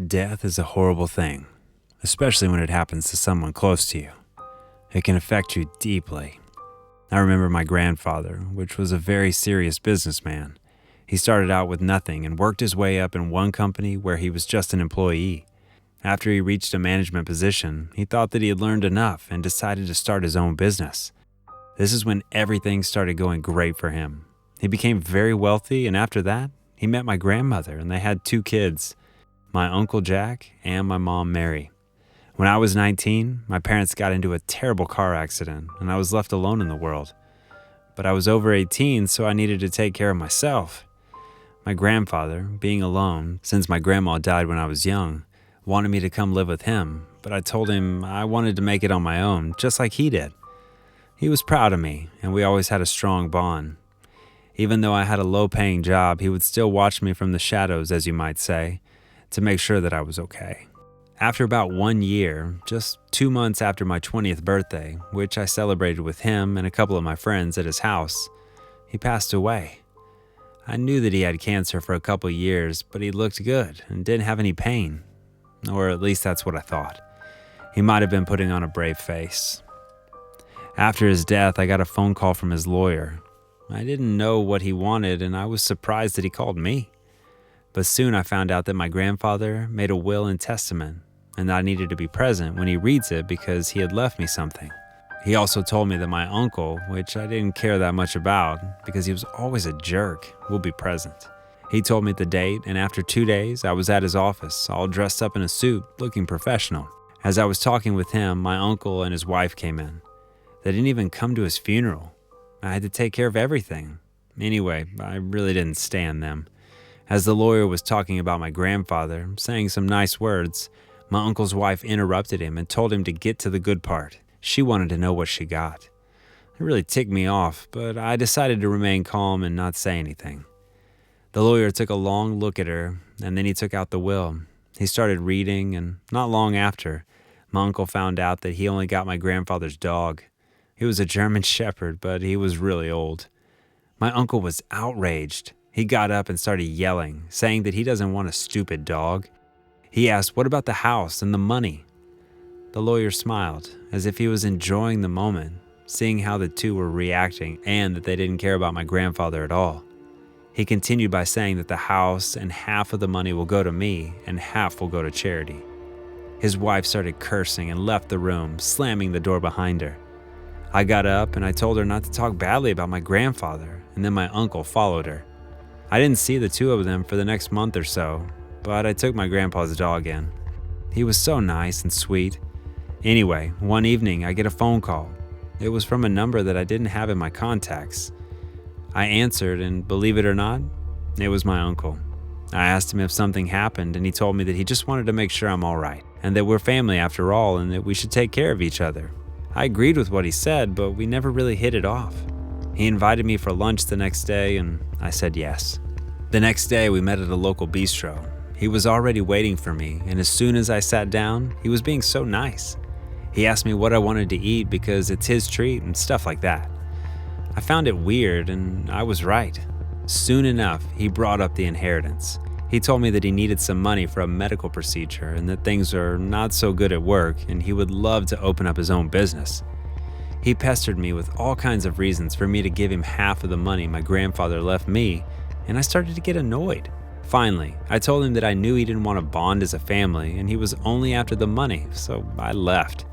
Death is a horrible thing, especially when it happens to someone close to you. It can affect you deeply. I remember my grandfather, which was a very serious businessman. He started out with nothing and worked his way up in one company where he was just an employee. After he reached a management position, he thought that he had learned enough and decided to start his own business. This is when everything started going great for him. He became very wealthy, and after that, he met my grandmother and they had 2 kids, my Uncle Jack and my Mom Mary. When I was 19, my parents got into a terrible car accident and I was left alone in the world. But I was over 18, so I needed to take care of myself. My grandfather, being alone, since my grandma died when I was young, wanted me to come live with him, but I told him I wanted to make it on my own, just like he did. He was proud of me, and we always had a strong bond. Even though I had a low-paying job, he would still watch me from the shadows, as you might say, to make sure that I was okay. After about 1 year, just 2 months after my 20th birthday, which I celebrated with him and a couple of my friends at his house, he passed away. I knew that he had cancer for a couple years, but he looked good and didn't have any pain. Or at least that's what I thought. He might have been putting on a brave face. After his death, I got a phone call from his lawyer. I didn't know what he wanted, and I was surprised that he called me. But soon I found out that my grandfather made a will and testament, and that I needed to be present when he reads it because he had left me something. He also told me that my uncle, which I didn't care that much about because he was always a jerk, will be present. He told me the date, and after 2 days, I was at his office, all dressed up in a suit, looking professional. As I was talking with him, my uncle and his wife came in. They didn't even come to his funeral. I had to take care of everything. Anyway, I really didn't stand them. As the lawyer was talking about my grandfather, saying some nice words, my uncle's wife interrupted him and told him to get to the good part. She wanted to know what she got. It really ticked me off, but I decided to remain calm and not say anything. The lawyer took a long look at her, and then he took out the will. He started reading, and not long after, my uncle found out that he only got my grandfather's dog. He was a German Shepherd, but he was really old. My uncle was outraged. He got up and started yelling, saying that he doesn't want a stupid dog. He asked, "What about the house and the money?" The lawyer smiled, as if he was enjoying the moment, seeing how the two were reacting and that they didn't care about my grandfather at all. He continued by saying that the house and half of the money will go to me and half will go to charity. His wife started cursing and left the room, slamming the door behind her. I got up and I told her not to talk badly about my grandfather, and then my uncle followed her. I didn't see the two of them for the next month or so, but I took my grandpa's dog in. He was so nice and sweet. Anyway, one evening I get a phone call. It was from a number that I didn't have in my contacts. I answered, and believe it or not, it was my uncle. I asked him if something happened, and he told me that he just wanted to make sure I'm all right, and that we're family after all, and that we should take care of each other. I agreed with what he said, but we never really hit it off. He invited me for lunch the next day, and I said yes. The next day, we met at a local bistro. He was already waiting for me, and as soon as I sat down, he was being so nice. He asked me what I wanted to eat because it's his treat and stuff like that. I found it weird, and I was right. Soon enough, he brought up the inheritance. He told me that he needed some money for a medical procedure and that things are not so good at work and he would love to open up his own business. He pestered me with all kinds of reasons for me to give him half of the money my grandfather left me, and I started to get annoyed. Finally, I told him that I knew he didn't want to bond as a family and he was only after the money, so I left.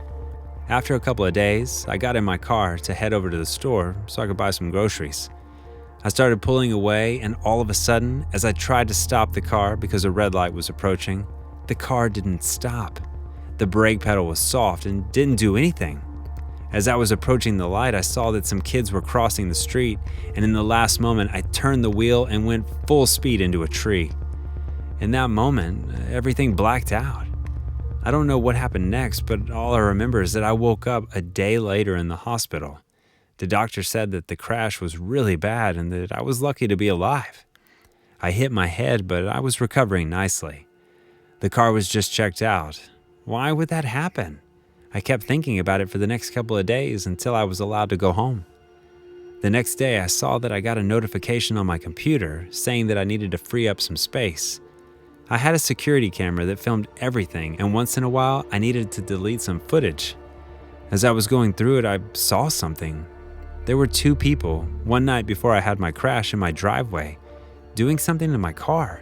After a couple of days, I got in my car to head over to the store so I could buy some groceries. I started pulling away, and all of a sudden, as I tried to stop the car because a red light was approaching, the car didn't stop. The brake pedal was soft and didn't do anything. As I was approaching the light, I saw that some kids were crossing the street, and in the last moment, I turned the wheel and went full speed into a tree. In that moment, everything blacked out. I don't know what happened next, but all I remember is that I woke up a day later in the hospital. The doctor said that the crash was really bad and that I was lucky to be alive. I hit my head, but I was recovering nicely. The car was just checked out. Why would that happen? I kept thinking about it for the next couple of days until I was allowed to go home. The next day, I saw that I got a notification on my computer saying that I needed to free up some space. I had a security camera that filmed everything, and once in a while, I needed to delete some footage. As I was going through it, I saw something. There were two people, one night before I had my crash in my driveway, doing something to my car.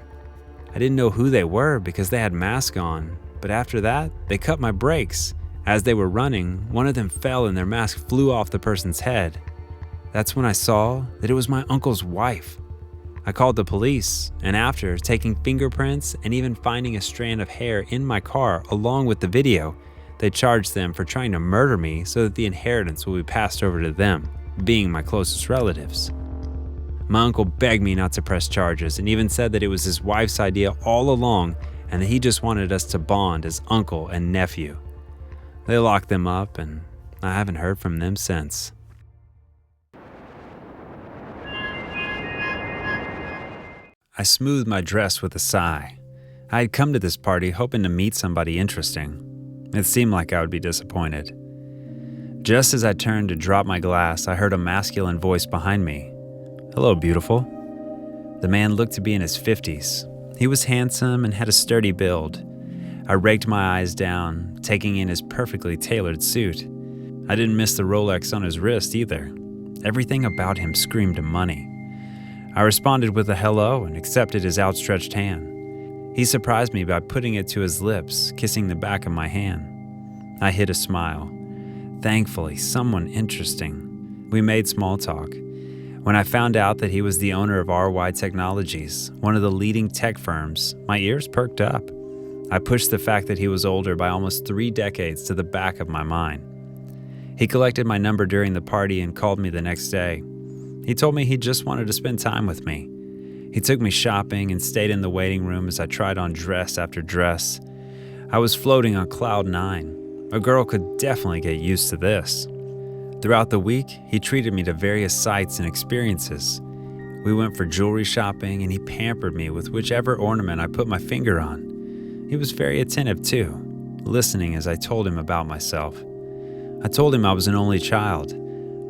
I didn't know who they were because they had masks on, but after that, they cut my brakes. As they were running, one of them fell and their mask flew off the person's head. That's when I saw that it was my uncle's wife. I called the police, and after taking fingerprints and even finding a strand of hair in my car along with the video, they charged them for trying to murder me so that the inheritance will be passed over to them, being my closest relatives. My uncle begged me not to press charges and even said that it was his wife's idea all along and that he just wanted us to bond as uncle and nephew. They locked them up, and I haven't heard from them since. I smoothed my dress with a sigh. I had come to this party hoping to meet somebody interesting. It seemed like I would be disappointed. Just as I turned to drop my glass, I heard a masculine voice behind me. "Hello, beautiful." The man looked to be in his 50s. He was handsome and had a sturdy build. I raked my eyes down, taking in his perfectly tailored suit. I didn't miss the Rolex on his wrist either. Everything about him screamed money. I responded with a hello and accepted his outstretched hand. He surprised me by putting it to his lips, kissing the back of my hand. I hid a smile. Thankfully, someone interesting. We made small talk. When I found out that he was the owner of RY Technologies, one of the leading tech firms, my ears perked up. I pushed the fact that he was older by almost 3 decades to the back of my mind. He collected my number during the party and called me the next day. He told me he just wanted to spend time with me. He took me shopping and stayed in the waiting room as I tried on dress after dress. I was floating on cloud 9. A girl could definitely get used to this. Throughout the week, he treated me to various sights and experiences. We went for jewelry shopping and he pampered me with whichever ornament I put my finger on. He was very attentive too, listening as I told him about myself. I told him I was an only child.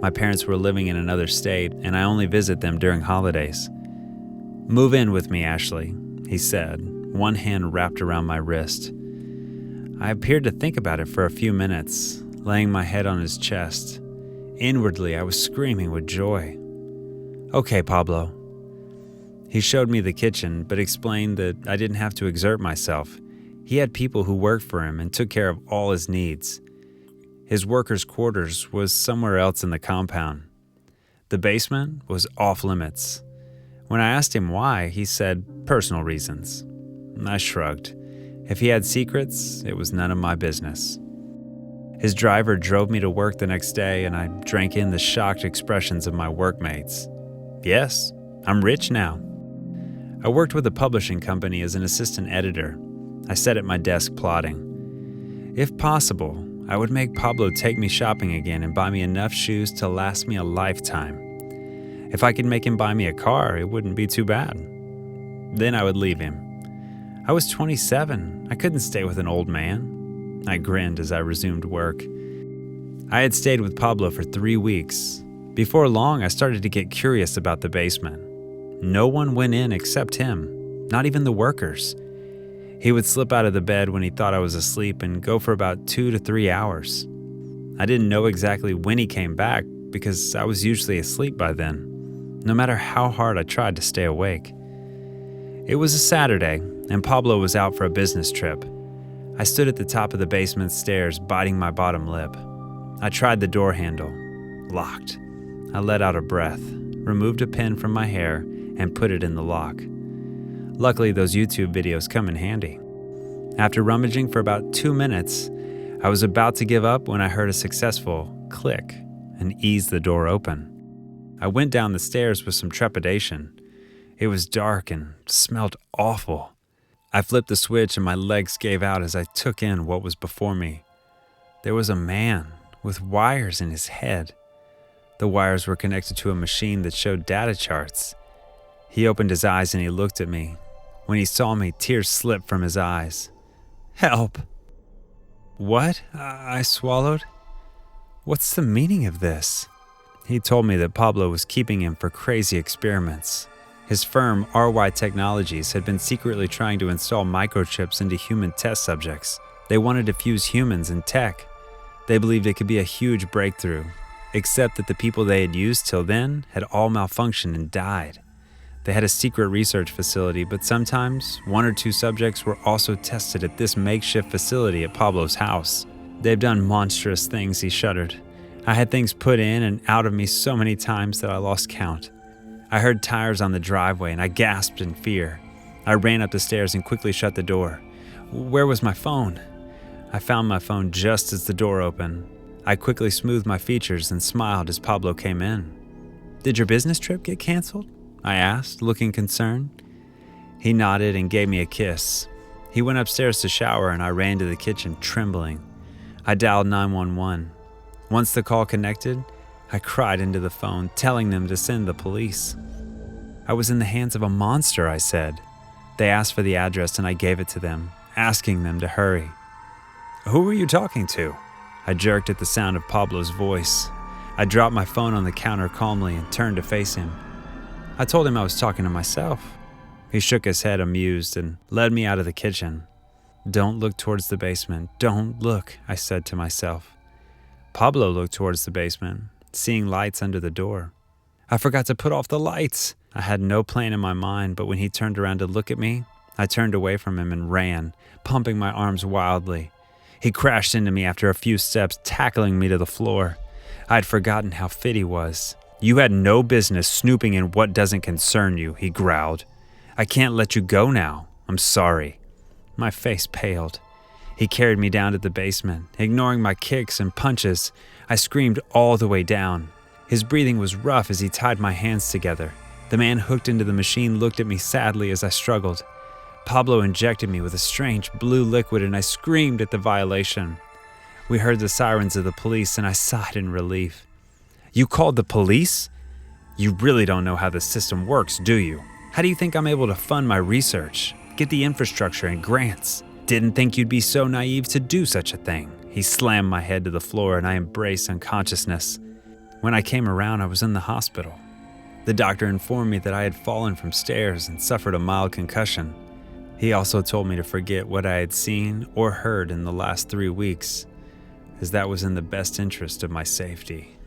My parents were living in another state and I only visit them during holidays. "Move in with me, Ashley," he said, one hand wrapped around my wrist. I appeared to think about it for a few minutes, laying my head on his chest. Inwardly, I was screaming with joy. "Okay, Pablo." He showed me the kitchen, but explained that I didn't have to exert myself. He had people who worked for him and took care of all his needs. His workers' quarters was somewhere else in the compound. The basement was off limits. When I asked him why, he said personal reasons. I shrugged. If he had secrets, it was none of my business. His driver drove me to work the next day, and I drank in the shocked expressions of my workmates. Yes, I'm rich now. I worked with a publishing company as an assistant editor. I sat at my desk plotting. If possible, I would make Pablo take me shopping again and buy me enough shoes to last me a lifetime. If I could make him buy me a car, it wouldn't be too bad. Then I would leave him. I was 27. I couldn't stay with an old man. I grinned as I resumed work. I had stayed with Pablo for 3 weeks. Before long, I started to get curious about the basement. No one went in except him, not even the workers. He would slip out of the bed when he thought I was asleep and go for about 2 to 3 hours. I didn't know exactly when he came back because I was usually asleep by then, no matter how hard I tried to stay awake. It was a Saturday, and Pablo was out for a business trip. I stood at the top of the basement stairs, biting my bottom lip. I tried the door handle. Locked. I let out a breath, removed a pin from my hair, and put it in the lock. Luckily, those YouTube videos come in handy. After rummaging for about 2 minutes, I was about to give up when I heard a successful click and eased the door open. I went down the stairs with some trepidation. It was dark and smelled awful. I flipped the switch and my legs gave out as I took in what was before me. There was a man with wires in his head. The wires were connected to a machine that showed data charts. He opened his eyes and he looked at me. When he saw me, tears slipped from his eyes. "Help!" "What?" I swallowed. "What's the meaning of this?" He told me that Pablo was keeping him for crazy experiments. His firm, RY Technologies, had been secretly trying to install microchips into human test subjects. They wanted to fuse humans and tech. They believed it could be a huge breakthrough, except that the people they had used till then had all malfunctioned and died. They had a secret research facility, but sometimes 1 or 2 subjects were also tested at this makeshift facility at Pablo's house. They've done monstrous things, he shuddered. I had things put in and out of me so many times that I lost count. I heard tires on the driveway and I gasped in fear. I ran up the stairs and quickly shut the door. Where was my phone? I found my phone just as the door opened. I quickly smoothed my features and smiled as Pablo came in. Did your business trip get canceled? I asked, looking concerned. He nodded and gave me a kiss. He went upstairs to shower and I ran to the kitchen, trembling. I dialed 911. Once the call connected, I cried into the phone, telling them to send the police. I was in the hands of a monster, I said. They asked for the address and I gave it to them, asking them to hurry. Who were you talking to? I jerked at the sound of Pablo's voice. I dropped my phone on the counter calmly and turned to face him. I told him I was talking to myself. He shook his head amused and led me out of the kitchen. Don't look towards the basement. Don't look, I said to myself. Pablo looked towards the basement, seeing lights under the door. I forgot to put off the lights. I had no plan in my mind, but when he turned around to look at me, I turned away from him and ran, pumping my arms wildly. He crashed into me after a few steps, tackling me to the floor. I had forgotten how fit he was. You had no business snooping in what doesn't concern you, he growled. I can't let you go now. I'm sorry. My face paled. He carried me down to the basement. Ignoring my kicks and punches, I screamed all the way down. His breathing was rough as he tied my hands together. The man hooked into the machine looked at me sadly as I struggled. Pablo injected me with a strange blue liquid and I screamed at the violation. We heard the sirens of the police and I sighed in relief. You called the police? You really don't know how the system works, do you? How do you think I'm able to fund my research, get the infrastructure and grants? Didn't think you'd be so naive to do such a thing. He slammed my head to the floor and I embraced unconsciousness. When I came around, I was in the hospital. The doctor informed me that I had fallen from stairs and suffered a mild concussion. He also told me to forget what I had seen or heard in the last 3 weeks, as that was in the best interest of my safety.